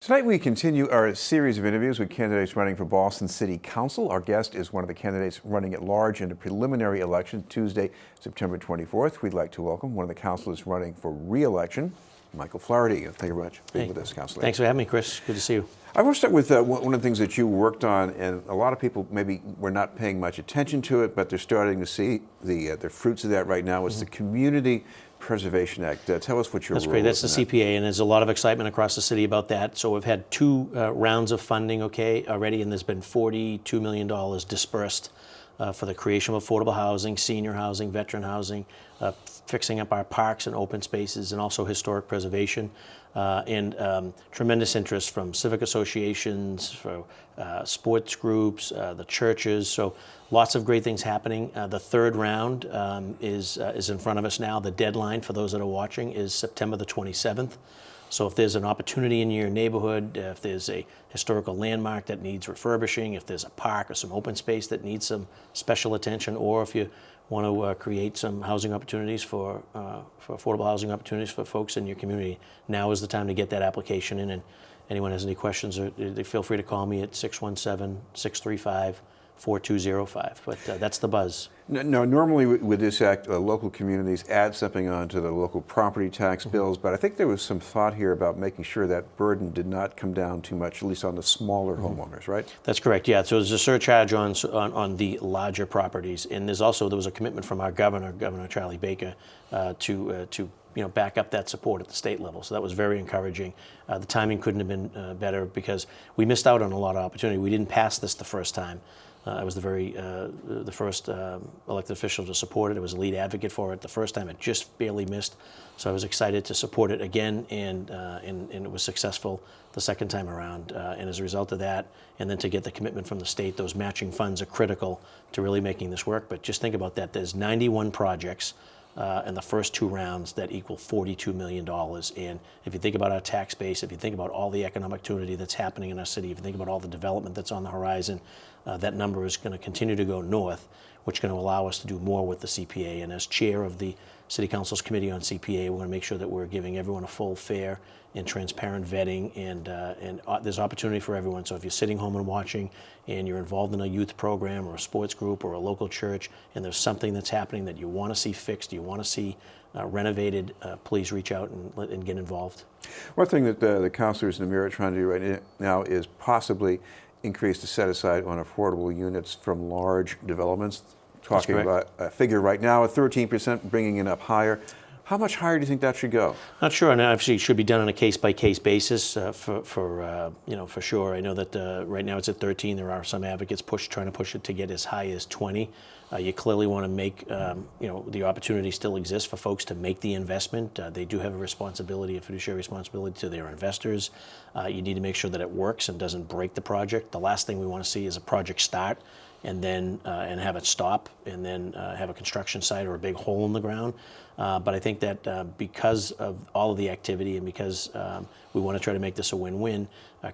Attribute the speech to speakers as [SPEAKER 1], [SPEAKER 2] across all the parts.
[SPEAKER 1] Tonight we continue our series of interviews with candidates running for Boston City Council. Our guest is one of the candidates running at large in a preliminary election Tuesday, September 24th. We'd like to welcome one of the councilors running for re-election, Michael Flaherty. Thank you very much for being with us, Councilor.
[SPEAKER 2] Thanks for having me, Chris. Good to see you.
[SPEAKER 1] I want to start with one of the things that you worked on, and a lot of people maybe were not paying much attention to it, but they're starting to see the fruits of that right now. It's the Community Preservation Act. Tell us what your
[SPEAKER 2] That's
[SPEAKER 1] role
[SPEAKER 2] great. That's
[SPEAKER 1] is
[SPEAKER 2] the
[SPEAKER 1] in that.
[SPEAKER 2] CPA, and there's a lot of excitement across the city about that. So we've had two rounds of funding, already, and there's been $42 million dispersed for the creation of affordable housing, senior housing, veteran housing, fixing up our parks and open spaces, and also historic preservation. And tremendous interest from civic associations, for sports groups, the churches. So lots of great things happening. The third round is in front of us now. The deadline for those that are watching is September the 27th. So if there's an opportunity in your neighborhood, if there's a historical landmark that needs refurbishing, if there's a park or some open space that needs some special attention, or if you want to create some housing opportunities for affordable housing opportunities for folks in your community, now is the time to get that application in. And anyone has any questions, they feel free to call me at 617-635-4205. But that's the buzz.
[SPEAKER 1] No, normally with this act, local communities add something onto the local property tax bills, but I think there was some thought here about making sure that burden did not come down too much, at least on the smaller homeowners, right?
[SPEAKER 2] That's correct. Yeah. So there's a surcharge on the larger properties, and there was a commitment from our Governor Charlie Baker, to back up that support at the state level. So that was very encouraging. The timing couldn't have been better because we missed out on a lot of opportunity. We didn't pass this the first time. I was the first elected official to support it. I was a lead advocate for it the first time. It just barely missed. So I was excited to support it again, and it was successful the second time around. And as a result of that, and then to get the commitment from the state, those matching funds are critical to really making this work. But just think about that. There's 91 projects in the first two rounds that equal $42 million. And if you think about our tax base, if you think about all the economic activity that's happening in our city, if you think about all the development that's on the horizon, that number is going to continue to go north, which is going to allow us to do more with the CPA. And as chair of the City Council's Committee on CPA, we're going to make sure that we're giving everyone a full, fair, and transparent vetting, and there's opportunity for everyone. So if you're sitting home and watching, and you're involved in a youth program or a sports group or a local church, and there's something that's happening that you want to see fixed, you want to see renovated, please reach out and get involved.
[SPEAKER 1] One thing that the councilors in the mirror are trying to do right now is possibly increase the set aside on affordable units from large developments. Talking about a figure right now at 13%, bringing it up higher. How much higher do you think that should go?
[SPEAKER 2] Not sure, and obviously it should be done on a case-by-case basis for sure. I know that right now it's at 13. There are some advocates trying to push it to get as high as 20. You clearly want to make, the opportunity still exists for folks to make the investment. They do have a fiduciary responsibility to their investors. You need to make sure that it works and doesn't break the project. The last thing we want to see is a project start and then have it stop, and then have a construction site or a big hole in the ground. But I think that because of all of the activity, and because we want to try to make this a win-win,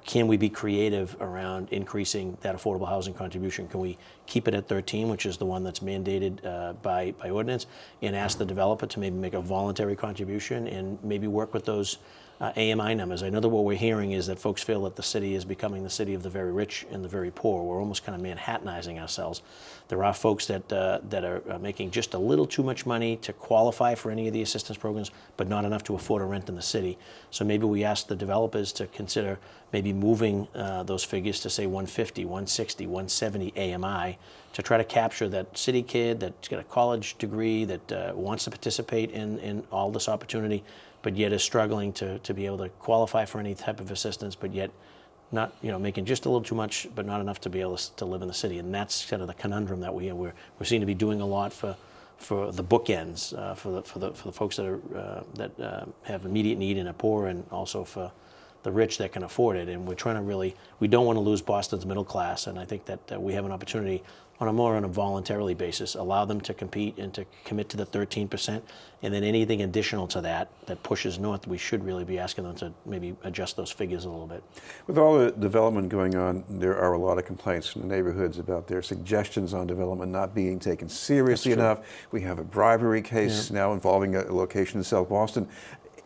[SPEAKER 2] can we be creative around increasing that affordable housing contribution? Can we keep it at 13, which is the one that's mandated by ordinance, and ask the developer to maybe make a voluntary contribution and maybe work with those AMI numbers? I know that what we're hearing is that folks feel that the city is becoming the city of the very rich and the very poor. We're almost kind of Manhattanizing ourselves. There are folks that are making just a little too much money to qualify for any of the assistance programs, but not enough to afford a rent in the city. So maybe we ask the developers to consider maybe moving those figures to say 150, 160, 170 AMI to try to capture that city kid that's got a college degree that wants to participate in all this opportunity, but yet is struggling to be able to qualify for any type of assistance, but yet not, making just a little too much, but not enough to be able to live in the city. And that's kind of the conundrum that we seem to be doing a lot for the bookends, for the folks that have immediate need and are poor, and also for the rich that can afford it. And we're trying to we don't want to lose Boston's middle class. And I think that we have an opportunity on a voluntarily basis, allow them to compete and to commit to the 13%. And then anything additional to that pushes north, we should really be asking them to maybe adjust those figures a little bit.
[SPEAKER 1] With all the development going on, there are a lot of complaints from the neighborhoods about their suggestions on development not being taken seriously enough. We have a bribery case now involving a location in South Boston.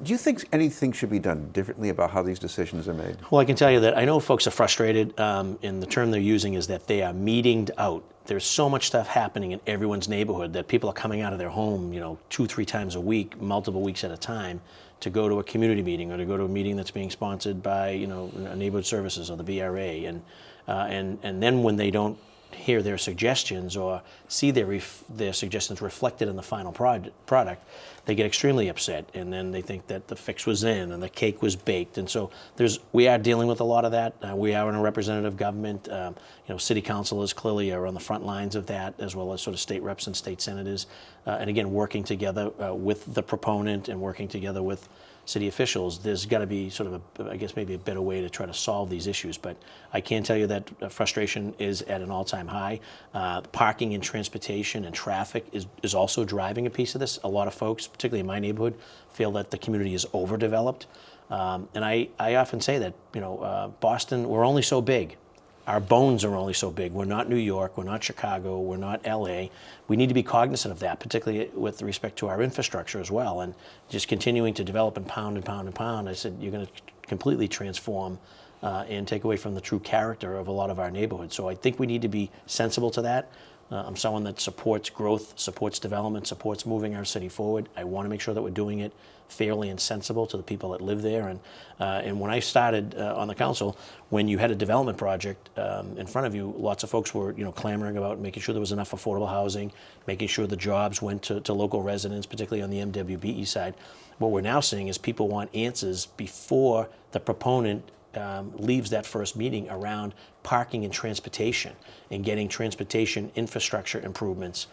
[SPEAKER 1] Do you think anything should be done differently about how these decisions are made?
[SPEAKER 2] Well, I can tell you that I know folks are frustrated, and the term they're using is that they are meetinged out. There's so much stuff happening in everyone's neighborhood that people are coming out of their home, 2-3 times a week, multiple weeks at a time, to go to a community meeting or to go to a meeting that's being sponsored by, neighborhood services or the VRA, and then when they don't hear their suggestions or see their suggestions reflected in the final product, they get extremely upset, and then they think that the fix was in and the cake was baked. And so we are dealing with a lot of that. We are in a representative government. City councilors clearly are on the front lines of that, as well as sort of state reps and state senators, and again, working together with the proponent and working together with city officials. There's got to be sort of maybe a better way to try to solve these issues. But I can tell you that frustration is at an all-time high. Parking and transportation and traffic is also driving a piece of this. A lot of folks, particularly in my neighborhood, feel that the community is overdeveloped. And I often say that, Boston, we're only so big. Our bones are only so big. We're not New York, we're not Chicago, we're not LA. We need to be cognizant of that, particularly with respect to our infrastructure as well. And just continuing to develop and pound and pound and pound, I said, you're going to completely transform and take away from the true character of a lot of our neighborhoods. So I think we need to be sensible to that. I'm someone that supports growth, supports development, supports moving our city forward. I want to make sure that we're doing it fairly and sensible to the people that live there. And when I started on the council, when you had a development project in front of you, lots of folks were clamoring about making sure there was enough affordable housing, making sure the jobs went to local residents, particularly on the MWBE side. What we're now seeing is people want answers before the proponent leaves that first meeting around parking and transportation and getting transportation infrastructure improvements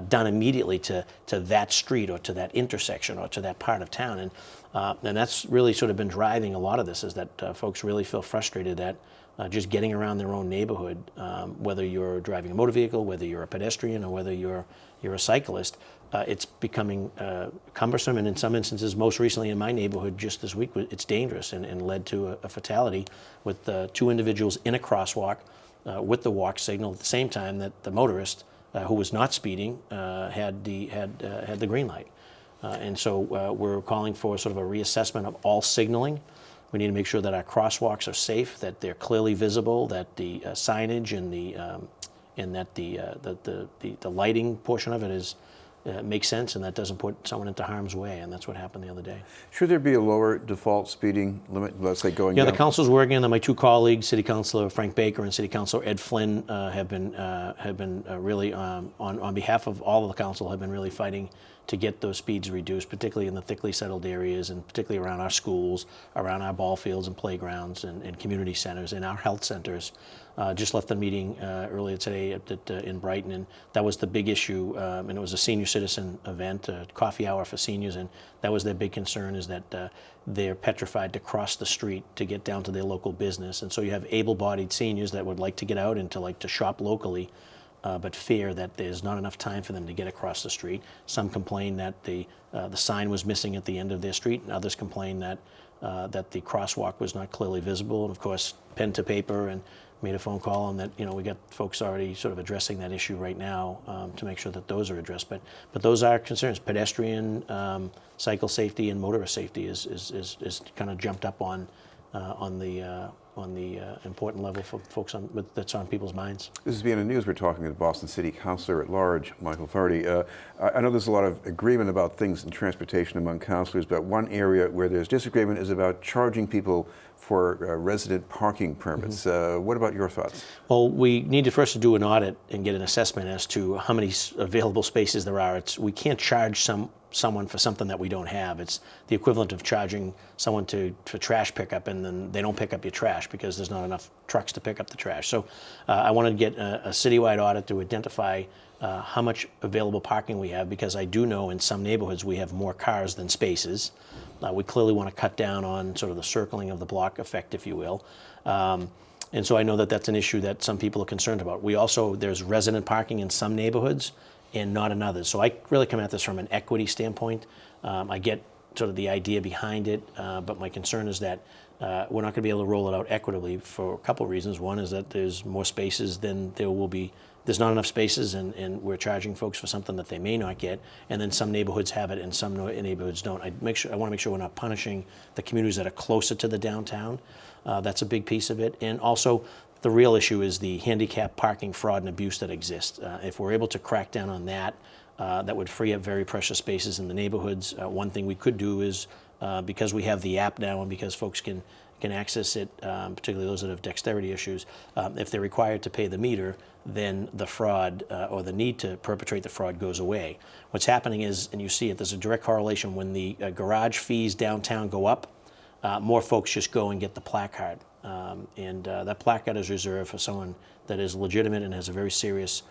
[SPEAKER 2] done immediately to that street or to that intersection or to that part of town. And that's really sort of been driving a lot of this, is that folks really feel frustrated that just getting around their own neighborhood, whether you're driving a motor vehicle, whether you're a pedestrian, or whether you're a cyclist, it's becoming cumbersome, and in some instances, most recently in my neighborhood just this week, it's dangerous and led to a fatality with 2 individuals in a crosswalk with the walk signal at the same time that the motorist, who was not speeding, had the green light. And so we're calling for sort of a reassessment of all signaling. We need to make sure that our crosswalks are safe, that they're clearly visible, that the signage and that the lighting portion of it makes sense, and that doesn't put someone into harm's way. And that's what happened the other day.
[SPEAKER 1] Should there be a lower default speeding limit, let's say going down?
[SPEAKER 2] The council's working on that. My 2 colleagues, City Councilor Frank Baker and City Councilor Ed Flynn, have been really on behalf of all of the council, have been really fighting to get those speeds reduced, particularly in the thickly settled areas and particularly around our schools, around our ball fields and playgrounds and community centers and our health centers. Just left the meeting earlier today in Brighton, and that was the big issue. And it was a senior citizen event, a coffee hour for seniors, and that was their big concern, is that they're petrified to cross the street to get down to their local business. And so you have able-bodied seniors that would like to get out and to shop locally, but fear that there's not enough time for them to get across the street. Some complain that the sign was missing at the end of their street, and others complain that the crosswalk was not clearly visible. And of course, pen to paper, and made a phone call, and that we got folks already sort of addressing that issue right now to make sure that those are addressed. But those are concerns. Pedestrian, cycle safety, and motorist safety is kind of jumped up on the important level for folks that's on people's minds.
[SPEAKER 1] This is being in the news. We're talking to the Boston City Councilor at Large, Michael Flaherty. I know there's a lot of agreement about things in transportation among councilors, but one area where there's disagreement is about charging people for resident parking permits. Mm-hmm. What about your thoughts?
[SPEAKER 2] Well, we need to first do an audit and get an assessment as to how many available spaces there are. We can't charge someone for something that we don't have. It's the equivalent of charging someone for trash pickup, and then they don't pick up your trash because there's not enough trucks to pick up the trash. So I want to get a citywide audit to identify how much available parking we have, because I do know in some neighborhoods we have more cars than spaces. We clearly want to cut down on sort of the circling of the block effect, if you will. And so I know that that's an issue that some people are concerned about. There's resident parking in some neighborhoods and not in others. So I really come at this from an equity standpoint. I get sort of the idea behind it, but my concern is that we're not going to be able to roll it out equitably for a couple of reasons. One is that there's more spaces than there will be there's not enough spaces, and we're charging folks for something that they may not get, and then some neighborhoods have it and some neighborhoods don't. I want to make sure we're not punishing the communities that are closer to the downtown. That's a big piece of it. And also, the real issue is the handicap parking fraud and abuse that exists. If we're able to crack down on that, that would free up very precious spaces in the neighborhoods. One thing we could do is, because we have the app now and because folks can access it, particularly those that have dexterity issues, if they're required to pay the meter, then the fraud or the need to perpetrate the fraud goes away. What's happening is, and you see it, there's a direct correlation when the garage fees downtown go up, more folks just go and get the placard. And that placard is reserved for someone that is legitimate and has a very serious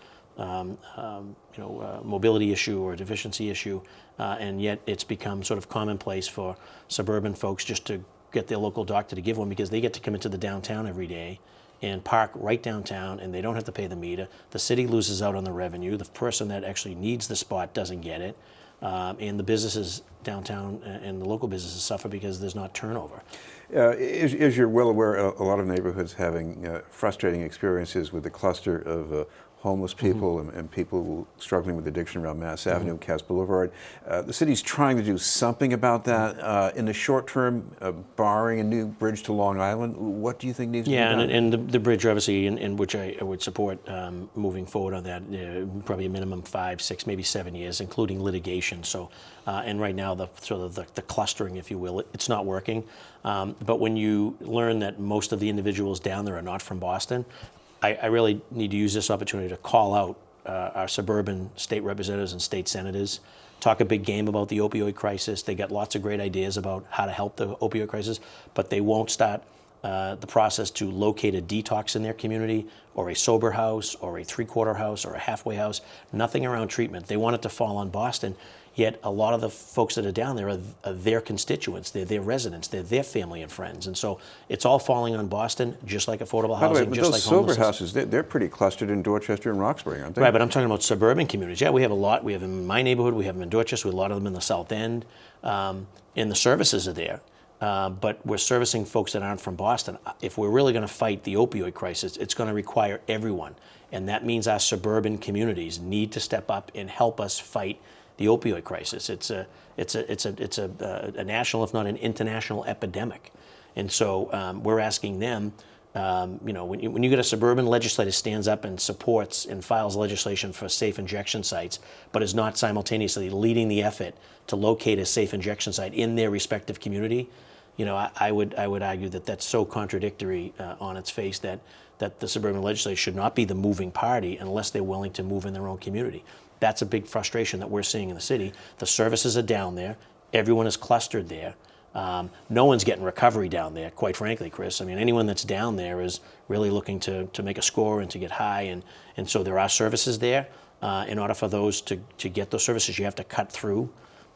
[SPEAKER 2] mobility issue or deficiency issue, and yet it's become sort of commonplace for suburban folks just to get their local doctor to give one because they get to come into the downtown every day and park right downtown, and they don't have to pay the meter. The city loses out on the revenue. The person that actually needs the spot doesn't get it. And the businesses downtown and the local businesses suffer because there's not turnover.
[SPEAKER 1] As you're well aware, a lot of neighborhoods having frustrating experiences with the cluster of homeless people and people struggling with addiction around Mass Avenue, Cass Boulevard. The city's trying to do something about that. In the short term, barring a new bridge to Long Island, what do you think needs to be done?
[SPEAKER 2] Yeah, and the bridge, obviously, in which I would support moving forward on that, probably a minimum 5, 6, maybe 7 years, including litigation. So, and right now, the clustering, if you will, it's not working. But when you learn that most of the individuals down there are not from Boston, I really need to use this opportunity to call out our suburban state representatives and state senators, talk a big game about the opioid crisis. They got lots of great ideas about how to help the opioid crisis, but they won't start the process to locate a detox in their community or a sober house or a three-quarter house or a halfway house, nothing around treatment. They want it to fall on Boston. Yet a lot of the folks that are down there are their constituents, they're their residents, they're their family and friends. And so it's all falling on Boston, just like affordable housing, just like homelessness.
[SPEAKER 1] Those sober houses, they're pretty clustered in Dorchester and Roxbury, aren't they?
[SPEAKER 2] Right, but I'm talking about suburban communities. Yeah, we have a lot. We have them in my neighborhood, we have them in Dorchester, we have a lot of them in the South End, and the services are there. But we're servicing folks that aren't from Boston. If we're really going to fight the opioid crisis, it's going to require everyone. And that means our suburban communities need to step up and help us fight the opioid crisis. It's a national, if not an international epidemic. And so we're asking them, when you get a suburban legislator stands up and supports and files legislation for safe injection sites, but is not simultaneously leading the effort to locate a safe injection site in their respective community, I would argue that that's so contradictory on its face that the suburban legislature should not be the moving party unless they're willing to move in their own community. That's a big frustration that we're seeing in the city. The services are down there. Everyone is clustered there. No one's getting recovery down there, quite frankly, Chris. I mean, anyone that's down there is really looking to make a score and to get high. And so there are services there. In order for those to get those services, you have to cut through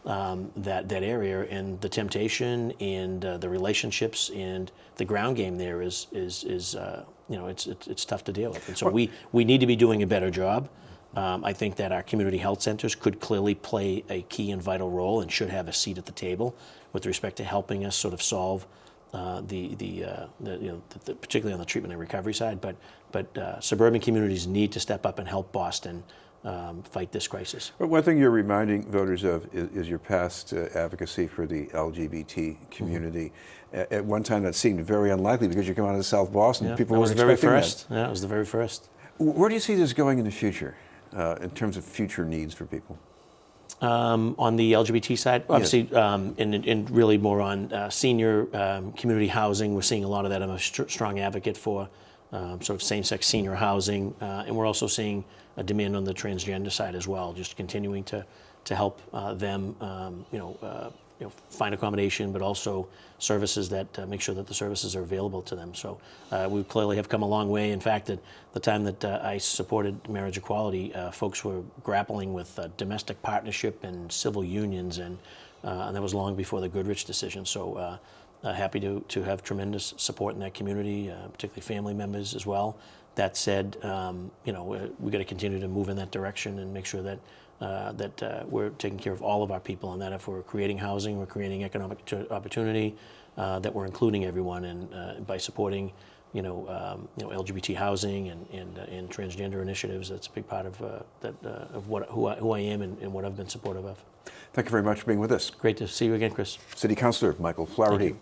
[SPEAKER 2] that area. And the temptation and the relationships and the ground game there is it's tough to deal with. And so we need to be doing a better job. I think that our community health centers could clearly play a key and vital role and should have a seat at the table with respect to helping us sort of solve particularly on the treatment and recovery side. But suburban communities need to step up and help Boston fight this crisis.
[SPEAKER 1] Well, one thing you're reminding voters of is your past advocacy for the LGBT community. At one time, that seemed very unlikely because you come out of South Boston.
[SPEAKER 2] Yeah,
[SPEAKER 1] people weren't
[SPEAKER 2] expecting
[SPEAKER 1] that.
[SPEAKER 2] Yeah, it was the very first.
[SPEAKER 1] Where do you see this going in the future, in terms of future needs for people?
[SPEAKER 2] On the LGBT side, obviously, yes. And really more on senior community housing. We're seeing a lot of that. I'm a strong advocate for sort of same-sex senior housing, and we're also seeing a demand on the transgender side as well, just continuing to help them, find accommodation, but also services that make sure that the services are available to them. So we clearly have come a long way. In fact, at the time that I supported marriage equality, folks were grappling with domestic partnership and civil unions, and that was long before the Goodrich decision. So happy to have tremendous support in that community, particularly family members as well. That said, we got to continue to move in that direction and make sure that we're taking care of all of our people, and that if we're creating housing, we're creating economic opportunity, that we're including everyone, and by supporting LGBT housing and transgender initiatives. That's a big part of who I am and what I've been supportive of.
[SPEAKER 1] Thank you very much for being with us.
[SPEAKER 2] Great to see you again, Chris.
[SPEAKER 1] City Councilor Michael Flaherty.